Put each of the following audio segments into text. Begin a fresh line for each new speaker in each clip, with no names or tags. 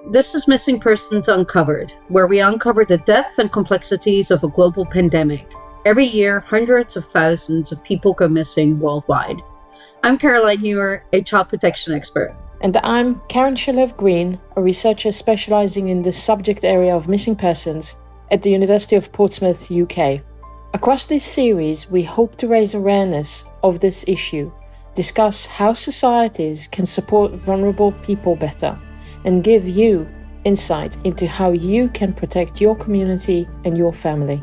This is Missing Persons Uncovered, where we uncover the depth and complexities of a global pandemic. Every year, hundreds of thousands of people go missing worldwide. I'm Caroline Newer, a child protection expert.
And I'm Karen Shalev-Green, a researcher specializing in the subject area of missing persons at the University of Portsmouth, UK. Across this series, we hope to raise awareness of this issue, discuss how societies can support vulnerable people better, and give you insight into how you can protect your community and your family.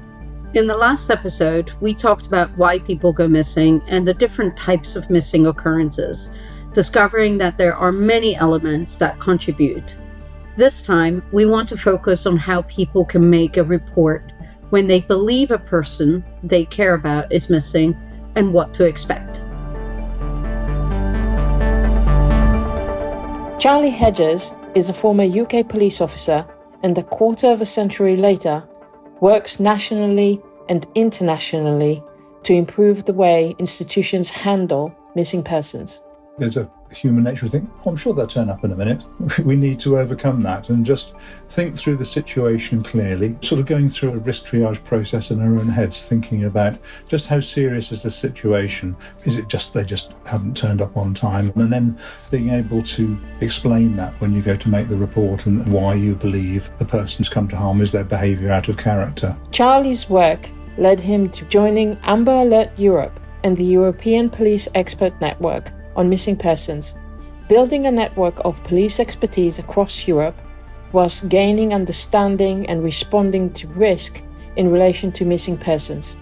In the last episode, we talked about why people go missing and the different types of missing occurrences, discovering that there are many elements that contribute. This time, we want to focus on how people can make a report when they believe a person they care about is missing and what to expect.
Charlie Hedges is a former UK police officer and a quarter of a century later works nationally and internationally to improve the way institutions handle missing persons.
There's a human nature thing. I'm sure they'll turn up in a minute. We need to overcome that and just think through the situation clearly, sort of going through a risk triage process in our own heads, thinking about just how serious is the situation. Is it just they just haven't turned up on time? And then being able to explain that when you go to make the report and why you believe the person's come to harm. Is their behaviour out of character?
Charlie's work led him to joining Amber Alert Europe and the European Police Expert Network on missing persons, building a network of police expertise across Europe, whilst gaining understanding and responding to risk in relation to missing persons.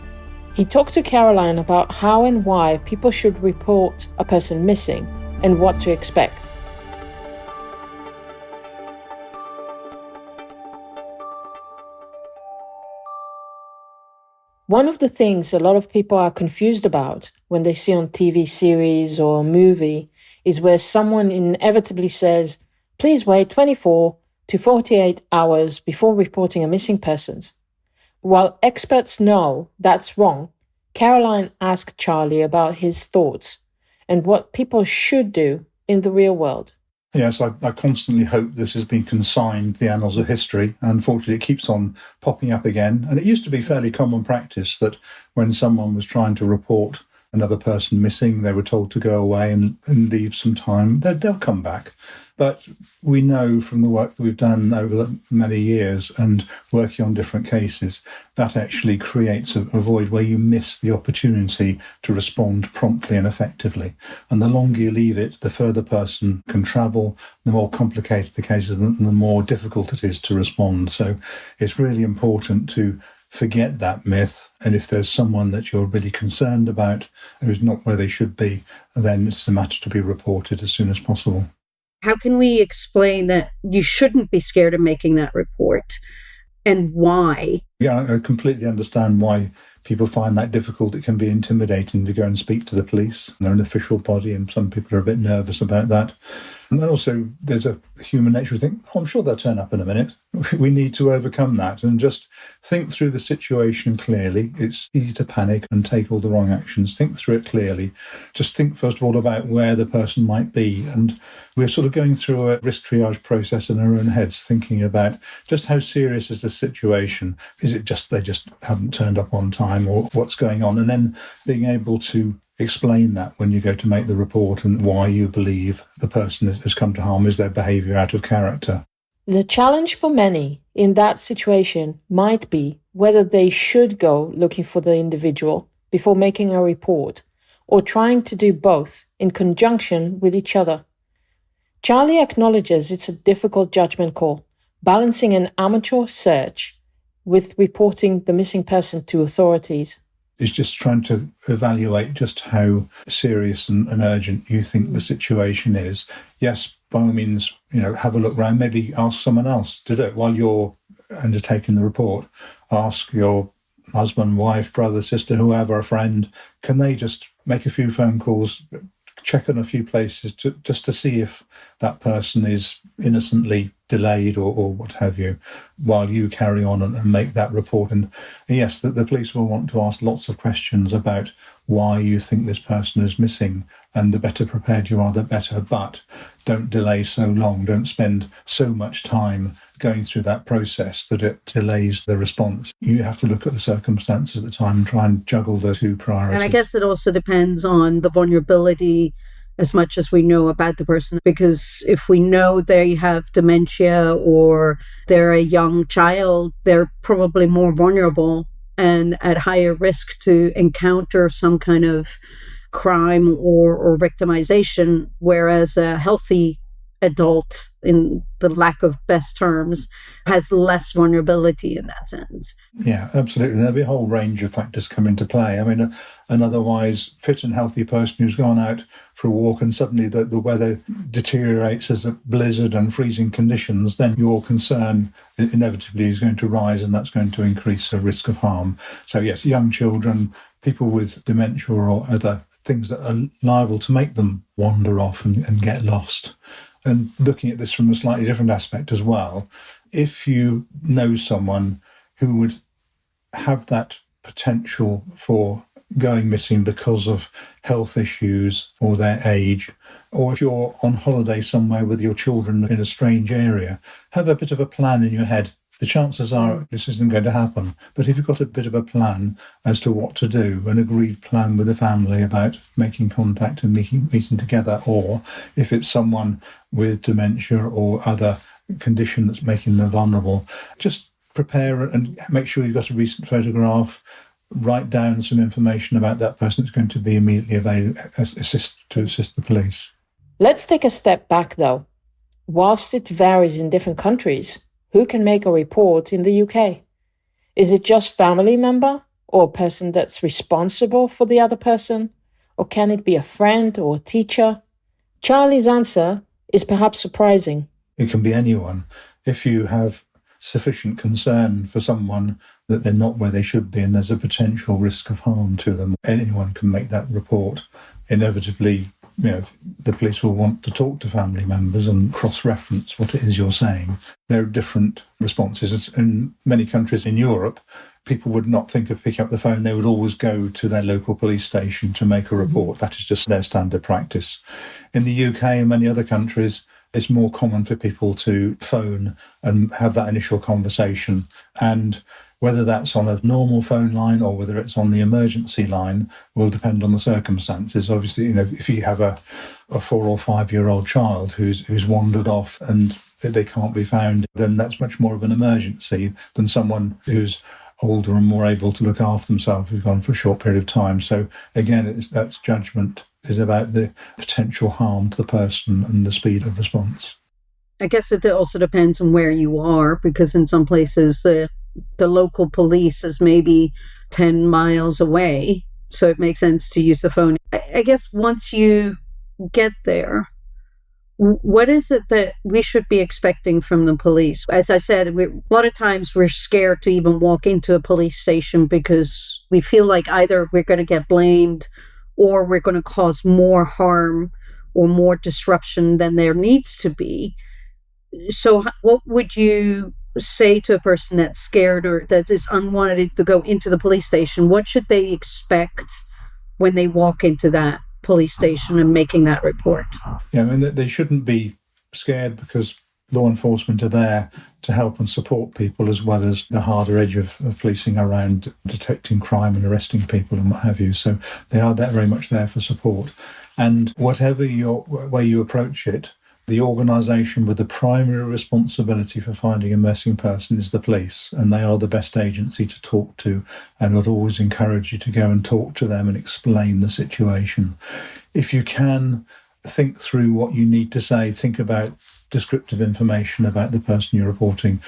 He talked to Caroline about how and why people should report a person missing and what to expect. One of the things a lot of people are confused about when they see on TV series or movie is where someone inevitably says, please wait 24 to 48 hours before reporting a missing person. While experts know that's wrong, Caroline asked Charlie about his thoughts and what people should do in the real world.
Yes, I constantly hope this has been consigned to the annals of history. Unfortunately, it keeps on popping up again. And it used to be fairly common practice that when someone was trying to report another person missing, they were told to go away and leave some time. They'll come back. But we know from the work that we've done over the many years and working on different cases, that actually creates a void where you miss the opportunity to respond promptly and effectively. And the longer you leave it, the further person can travel, the more complicated the case is, and the more difficult it is to respond. So it's really important to forget that myth. And if there's someone that you're really concerned about who is not where they should be, then it's a matter to be reported as soon as possible.
How can we explain that you shouldn't be scared of making that report and why?
Yeah, I completely understand why people find that difficult. It can be intimidating to go and speak to the police. They're an official body and some people are a bit nervous about that. And then also there's a human nature thing. I'm sure they'll turn up in a minute. We need to overcome that and just think through the situation clearly. It's easy to panic and take all the wrong actions. Think through it clearly. Just think first of all about where the person might be. And we're sort of going through a risk triage process in our own heads, thinking about just how serious is the situation. Is it just they just haven't turned up on time or what's going on? And then being able to explain that when you go to make the report and why you believe the person has come to harm. Is their behaviour out of character?
The challenge for many in that situation might be whether they should go looking for the individual before making a report or trying to do both in conjunction with each other. Charlie acknowledges it's a difficult judgment call, balancing an amateur search with reporting the missing person to authorities.
Is just trying to evaluate just how serious and urgent you think the situation is. Yes, by all means, have a look around, maybe ask someone else to do it while you're undertaking the report. Ask your husband, wife, brother, sister, whoever, a friend, can they just make a few phone calls, check on a few places just to see if that person is innocently delayed or what have you, while you carry on and make that report. And yes, the police will want to ask lots of questions about why you think this person is missing, and the better prepared you are, the better. But don't delay so long. Don't spend so much time going through that process that it delays the response. You have to look at the circumstances at the time and try and juggle the two priorities.
And I guess it also depends on the vulnerability as much as we know about the person, because if we know they have dementia or they're a young child, they're probably more vulnerable and at higher risk to encounter some kind of crime or victimization, whereas a healthy adult, in the lack of best terms, has less vulnerability in that sense.
Yeah, absolutely. There'll be a whole range of factors come into play. I mean, an otherwise fit and healthy person who's gone out for a walk and suddenly the weather deteriorates as a blizzard and freezing conditions, then your concern inevitably is going to rise, and that's going to increase the risk of harm. So yes, young children, people with dementia or other things that are liable to make them wander off and get lost. And looking at this from a slightly different aspect as well, if you know someone who would have that potential for going missing because of health issues or their age, or if you're on holiday somewhere with your children in a strange area, have a bit of a plan in your head. The chances are this isn't going to happen. But if you've got a bit of a plan as to what to do, an agreed plan with the family about making contact and meeting together, or if it's someone with dementia or other condition that's making them vulnerable, just prepare and make sure you've got a recent photograph, write down some information about that person that's going to be immediately available to assist the police.
Let's take a step back though. Whilst it varies in different countries, who can make a report in the UK? Is it just family member or a person that's responsible for the other person? Or can it be a friend or a teacher? Charlie's answer is perhaps surprising.
It can be anyone. If you have sufficient concern for someone that they're not where they should be and there's a potential risk of harm to them, anyone can make that report. Inevitably, the police will want to talk to family members and cross-reference what it is you're saying. There are different responses. In many countries in Europe, people would not think of picking up the phone. They would always go to their local police station to make a report. That is just their standard practice. In the UK and many other countries, it's more common for people to phone and have that initial conversation. And whether that's on a normal phone line or whether it's on the emergency line will depend on the circumstances. Obviously, if you have a 4 or 5 year old child who's wandered off and they can't be found, then that's much more of an emergency than someone who's older and more able to look after themselves, who's gone for a short period of time. So again, that's judgment is about the potential harm to the person and the speed of response.
I guess it also depends on where you are, because in some places the local police is maybe 10 miles away, so it makes sense to use the phone. I guess once you get there, what is it that we should be expecting from the police? As I said, a lot of times we're scared to even walk into a police station because we feel like either we're going to get blamed or we're going to cause more harm or more disruption than there needs to be. So what would you say to a person that's scared or that is unwanted to go into the police station? What should they expect when they walk into that police station and making that report?
Yeah, I mean, they shouldn't be scared because law enforcement are there to help and support people, as well as the harder edge of policing around detecting crime and arresting people and what have you. So they are very much there for support. And whatever way you approach it, the organisation with the primary responsibility for finding a missing person is the police, and they are the best agency to talk to, and would always encourage you to go and talk to them and explain the situation. If you can, think through what you need to say, think about descriptive information about the person you're reporting,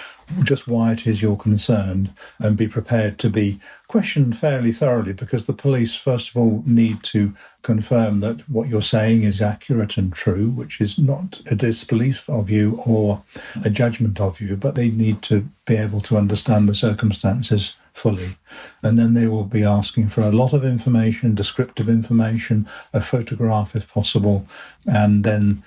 just why it is you're concerned, and be prepared to be questioned fairly thoroughly, because the police, first of all, need to confirm that what you're saying is accurate and true, which is not a disbelief of you or a judgment of you, but they need to be able to understand the circumstances fully. And then they will be asking for a lot of information, descriptive information, a photograph if possible, and then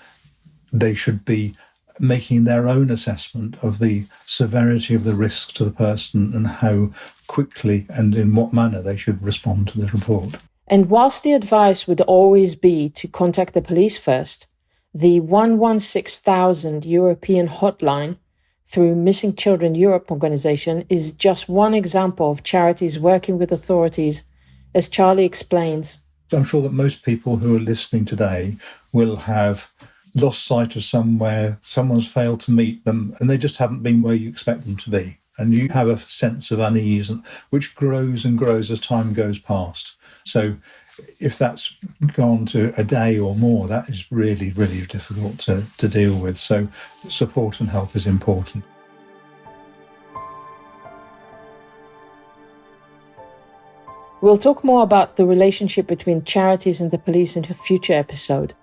they should be making their own assessment of the severity of the risk to the person and how quickly and in what manner they should respond to this report.
And whilst the advice would always be to contact the police first, the 116,000 European hotline through Missing Children Europe organization is just one example of charities working with authorities, as Charlie explains.
I'm sure that most people who are listening today will have lost sight of somewhere, someone's failed to meet them, and they just haven't been where you expect them to be. And you have a sense of unease, which grows and grows as time goes past. So if that's gone to a day or more, that is really, really difficult to deal with. So support and help is important.
We'll talk more about the relationship between charities and the police in a future episode.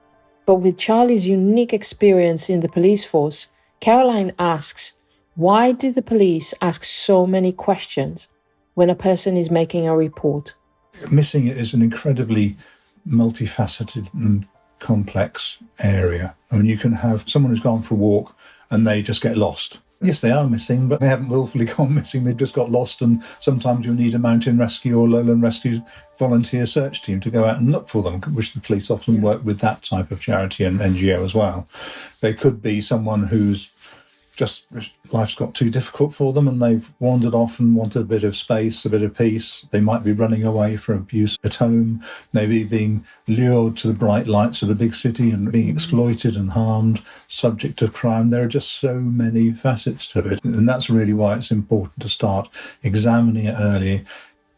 But with Charlie's unique experience in the police force, Caroline asks, why do the police ask so many questions when a person is making a report?
Missing is an incredibly multifaceted and complex area. I mean, you can have someone who's gone for a walk and they just get lost. Yes, they are missing, but they haven't willfully gone missing. They've just got lost, and sometimes you'll need a mountain rescue or lowland rescue volunteer search team to go out and look for them, which the police often work with that type of charity and NGO as well. They could be someone who's just life's got too difficult for them and they've wandered off and wanted a bit of space, a bit of peace. They might be running away from abuse at home, maybe being lured to the bright lights of the big city and being exploited and harmed, subject to crime. There are just so many facets to it. And that's really why it's important to start examining it early,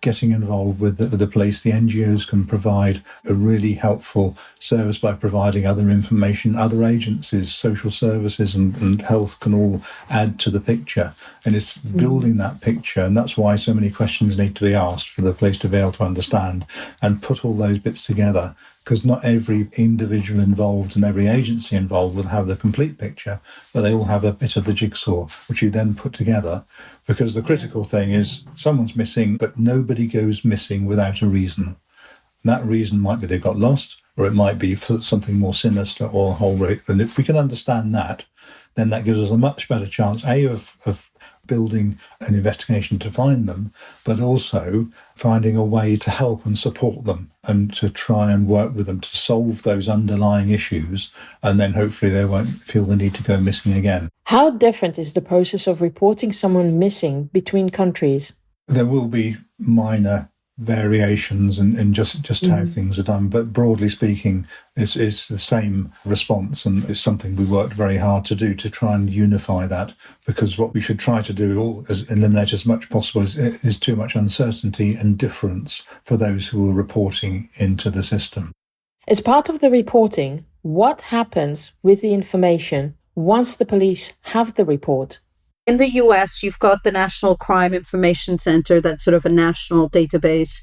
getting involved with the police. The NGOs can provide a really helpful service by providing other information. Other agencies, social services and health can all add to the picture. And it's building that picture. And that's why so many questions need to be asked for the police to be able to understand and put all those bits together. Because not every individual involved and every agency involved will have the complete picture, but they all have a bit of the jigsaw, which you then put together. Because the critical thing is someone's missing, but nobody goes missing without a reason. And that reason might be they've got lost, or it might be for something more sinister or a whole rate. And if we can understand that, then that gives us a much better chance, of building an investigation to find them, but also finding a way to help and support them and to try and work with them to solve those underlying issues, and then hopefully they won't feel the need to go missing again.
How different is the process of reporting someone missing between countries?
There will be minor variations in just how things are done, but broadly speaking, it's the same response, and it's something we worked very hard to do to try and unify that, because what we should try to do is eliminate as much possible is too much uncertainty and difference for those who are reporting into the system.
As part of the reporting, what happens with the information once the police have the report?
In the US, you've got the National Crime Information Center, that's sort of a national database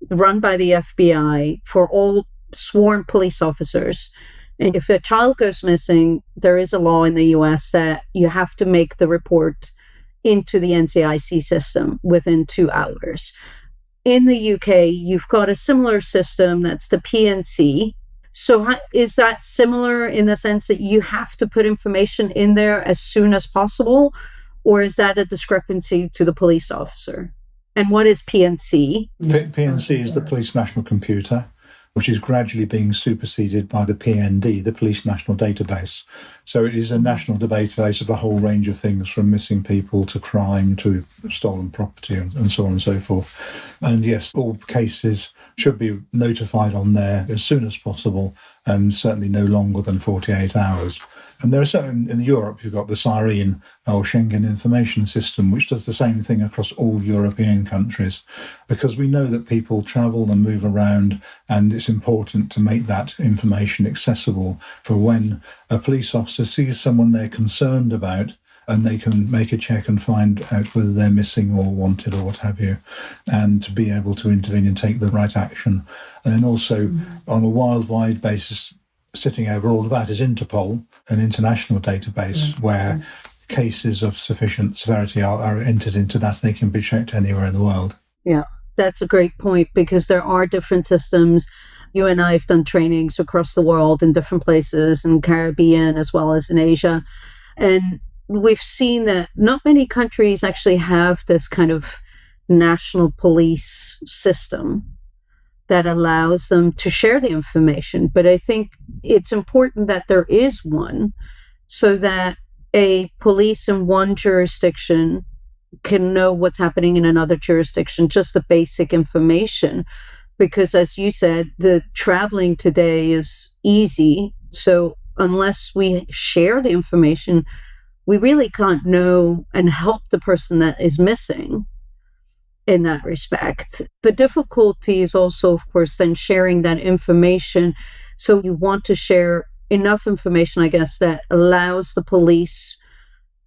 run by the FBI for all sworn police officers. And if a child goes missing, there is a law in the US that you have to make the report into the NCIC system within 2 hours. In the UK, you've got a similar system, that's the PNC. So is that similar in the sense that you have to put information in there as soon as possible? Or is that a discrepancy to the police officer? And what is PNC?
PNC is the Police National Computer, which is gradually being superseded by the PND, the Police National Database. So it is a national database of a whole range of things, from missing people to crime to stolen property and so on and so forth. And yes, all cases should be notified on there as soon as possible, and certainly no longer than 48 hours. And there are certain, in Europe, you've got the SIRENE or Schengen Information System, which does the same thing across all European countries, because we know that people travel and move around, and it's important to make that information accessible for when a police officer sees someone they're concerned about, and they can make a check and find out whether they're missing or wanted or what have you, and to be able to intervene and take the right action. And then also, on a worldwide basis, sitting over all of that is Interpol, an international database where cases of sufficient severity are entered into that. They can be checked anywhere in the world.
Yeah, that's a great point, because there are different systems. You and I have done trainings across the world in different places, in Caribbean as well as in Asia. And we've seen that not many countries actually have this kind of national police system that allows them to share the information. But I think it's important that there is one so that a police in one jurisdiction can know what's happening in another jurisdiction, just the basic information. Because as you said, the traveling today is easy. So unless we share the information, we really can't know and help the person that is missing in that respect. The difficulty is also, of course, then sharing that information. So you want to share enough information, I guess, that allows the police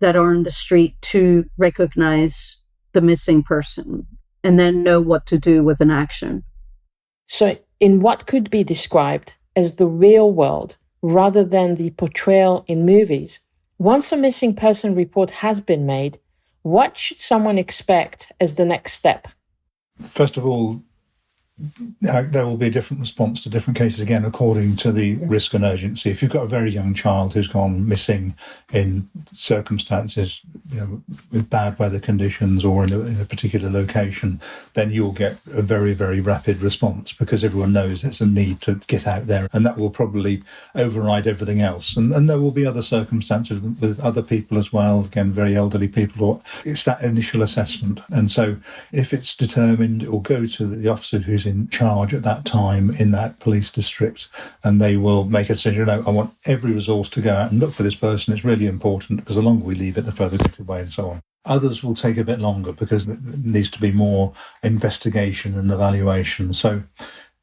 that are on the street to recognize the missing person and then know what to do with an action.
So in what could be described as the real world rather than the portrayal in movies, once a missing person report has been made, what should someone expect as the next step?
First of all, there will be a different response to different cases, again, according to the risk and urgency. If you've got a very young child who's gone missing in circumstances, with bad weather conditions or in a particular location, then you'll get a very, very rapid response because everyone knows there's a need to get out there, and that will probably override everything else. And there will be other circumstances with other people as well, again, very elderly people, or it's that initial assessment. And so if it's determined, it will go to the officer who's in charge at that time in that police district, and they will make a decision. I want every resource to go out and look for this person. It's really important because the longer we leave it, the further it gets away, and so on. Others will take a bit longer because there needs to be more investigation and evaluation. So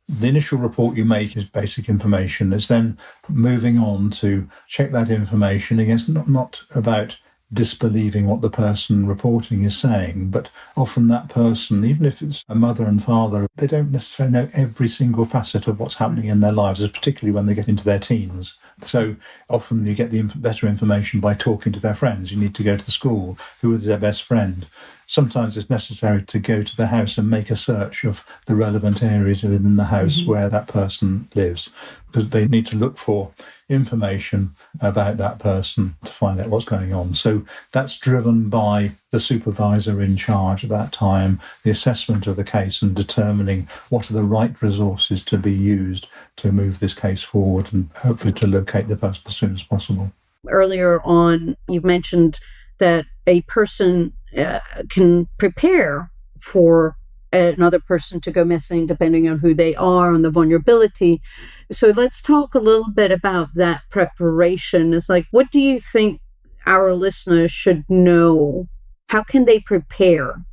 the initial report you make is basic information. It's then moving on to check that information against not about disbelieving what the person reporting is saying, but often that person, even if it's a mother and father, they don't necessarily know every single facet of what's happening in their lives, particularly when they get into their teens. So often you get the better information by talking to their friends. You need to go to the school. Who is their best friend? Sometimes it's necessary to go to the house and make a search of the relevant areas within the house where that person lives, because they need to look for information about that person to find out what's going on. So that's driven by the supervisor in charge at that time, the assessment of the case and determining what are the right resources to be used to move this case forward and hopefully to locate the person as soon as possible.
Earlier on, you mentioned that a person can prepare for another person to go missing depending on who they are and the vulnerability. So let's talk a little bit about that preparation. It's like, what do you think our listeners should know? How can they prepare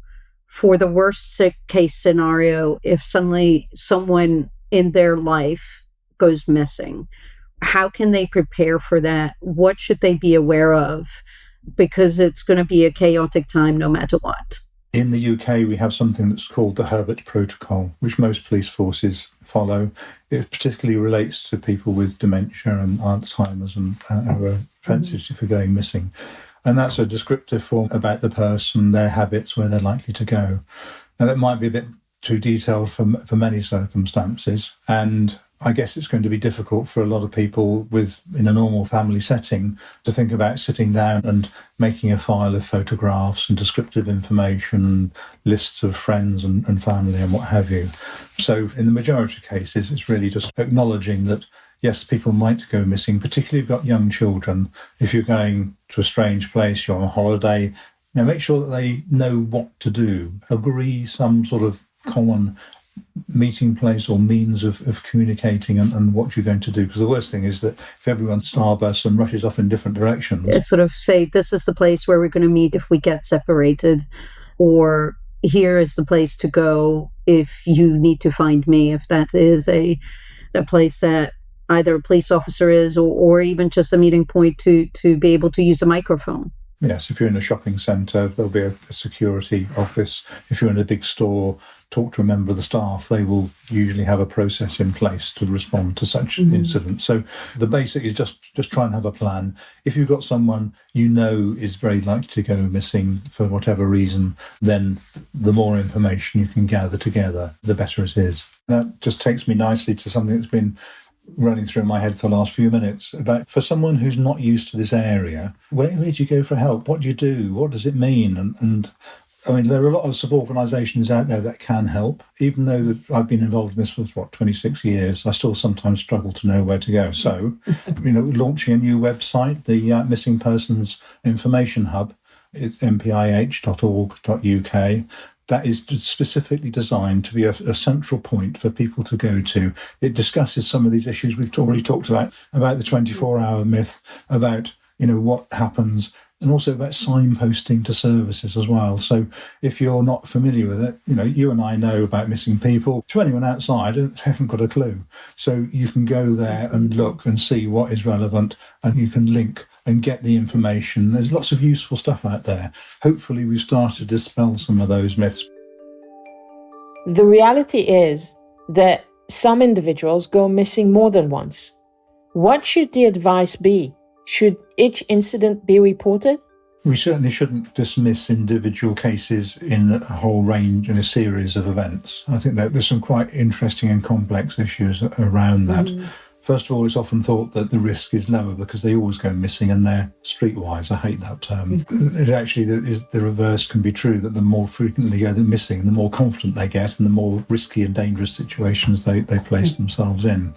for the worst case scenario if suddenly someone in their life goes missing? How can they prepare for that? What should they be aware of? Because it's going to be a chaotic time no matter what.
In the UK, we have something that's called the Herbert Protocol, which most police forces follow. It particularly relates to people with dementia and Alzheimer's and who are sensitive for going missing. And that's a descriptive form about the person, their habits, where they're likely to go. Now, that might be a bit too detailed for many circumstances, and I guess it's going to be difficult for a lot of people in a normal family setting to think about sitting down and making a file of photographs and descriptive information, lists of friends and family and what have you. So in the majority of cases, it's really just acknowledging that, yes, people might go missing, particularly if you've got young children. If you're going to a strange place, you're on a holiday, make sure that they know what to do. Agree some sort of common meeting place or means of communicating and what you're going to do. Because the worst thing is that if everyone starbursts and rushes off in different directions.
It's sort of say, this is the place where we're going to meet if we get separated, or here is the place to go if you need to find me, if that is a place that either a police officer is or even just a meeting point to be able to use a microphone.
Yes, if you're in a shopping centre, there'll be a security office. If you're in a big store, talk to a member of the staff. They will usually have a process in place to respond to such incidents. So the basic is just try and have a plan. If you've got someone you know is very likely to go missing for whatever reason, then the more information you can gather together, the better it is. That just takes me nicely to something that's been running through my head for the last few minutes about, for someone who's not used to this area, where do you go for help? What do you do? What does it mean? And I mean, there are a lot of organisations out there that can help. Even though that I've been involved in this for 26 years, I still sometimes struggle to know where to go. So, launching a new website, the Missing Persons Information Hub, it's mpih.org.uk. That is specifically designed to be a central point for people to go to. It discusses some of these issues we've already talked about the 24-hour myth, about, what happens, and also about signposting to services as well. So if you're not familiar with it, you and I know about missing people. To anyone outside, they haven't got a clue. So you can go there and look and see what is relevant, and you can link and get the information. There's lots of useful stuff out there. Hopefully we've started to dispel some of those myths.
The reality is that some individuals go missing more than once. What should the advice be? Should each incident be reported?
We certainly shouldn't dismiss individual cases in a whole range and a series of events. I think that there's some quite interesting and complex issues around that. First of all, it's often thought that the risk is lower because they always go missing and they're streetwise. I hate that term. It actually, the reverse can be true, that the more frequently they go missing, the more confident they get and the more risky and dangerous situations they place themselves in.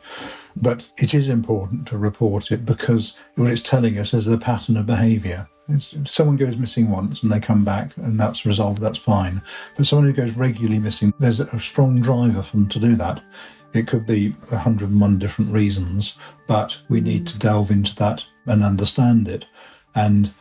But it is important to report it because what it's telling us is a pattern of behaviour. If someone goes missing once and they come back and that's resolved, that's fine. But someone who goes regularly missing, there's a strong driver for them to do that. It could be 101 different reasons, but we need to delve into that and understand it. And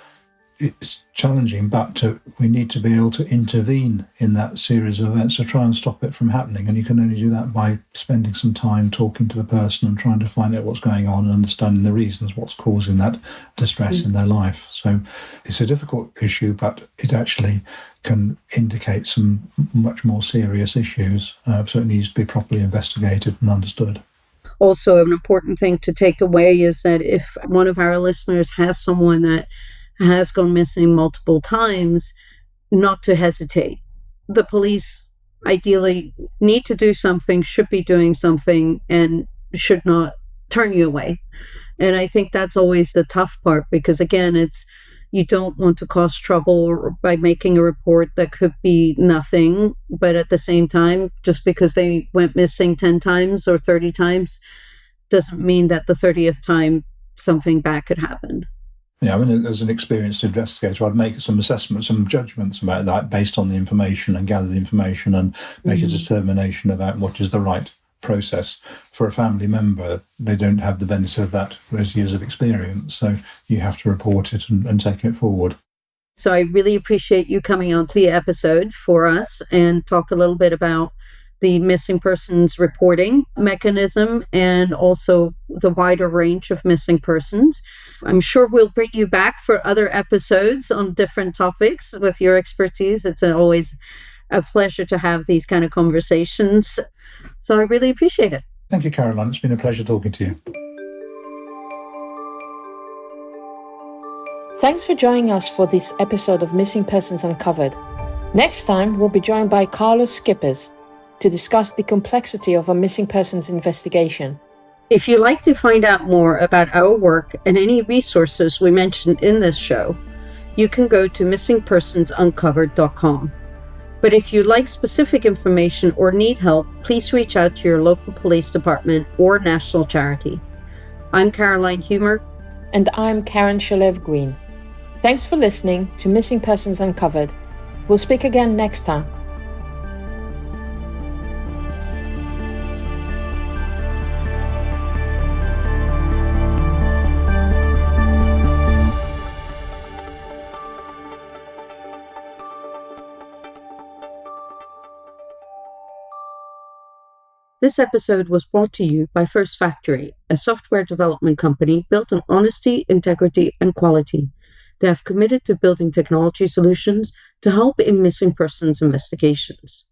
it's challenging, but we need to be able to intervene in that series of events to try and stop it from happening. And you can only do that by spending some time talking to the person and trying to find out what's going on and understanding the reasons, what's causing that distress in their life. So it's a difficult issue, but it actually can indicate some much more serious issues. So it needs to be properly investigated and understood.
Also, an important thing to take away is that if one of our listeners has someone that has gone missing multiple times, not to hesitate. The police ideally need to do something, should be doing something, and should not turn you away. And I think that's always the tough part, because again, you don't want to cause trouble by making a report that could be nothing, but at the same time, just because they went missing 10 times or 30 times doesn't mean that the 30th time something bad could happen.
Yeah, I mean, as an experienced investigator, I'd make some assessments, some judgments about that based on the information and gather the information and make a determination about what is the right process. For a family member, they don't have the benefit of those years of experience, so you have to report it and take it forward.
So I really appreciate you coming on to the episode for us and talk a little bit about the missing persons reporting mechanism and also the wider range of missing persons. I'm sure we'll bring you back for other episodes on different topics with your expertise. It's always a pleasure to have these kind of conversations. So I really appreciate it.
Thank you, Caroline. It's been a pleasure talking to you.
Thanks for joining us for this episode of Missing Persons Uncovered. Next time, we'll be joined by Carlos Skippers to discuss the complexity of a missing persons investigation.
If you'd like to find out more about our work and any resources we mentioned in this show, you can go to missingpersonsuncovered.com. But if you'd like specific information or need help, please reach out to your local police department or national charity. I'm Caroline Humer.
And I'm Karen Shalev-Green. Thanks for listening to Missing Persons Uncovered. We'll speak again next time.
This episode was brought to you by First Factory, a software development company built on honesty, integrity, and quality. They have committed to building technology solutions to help in missing persons investigations.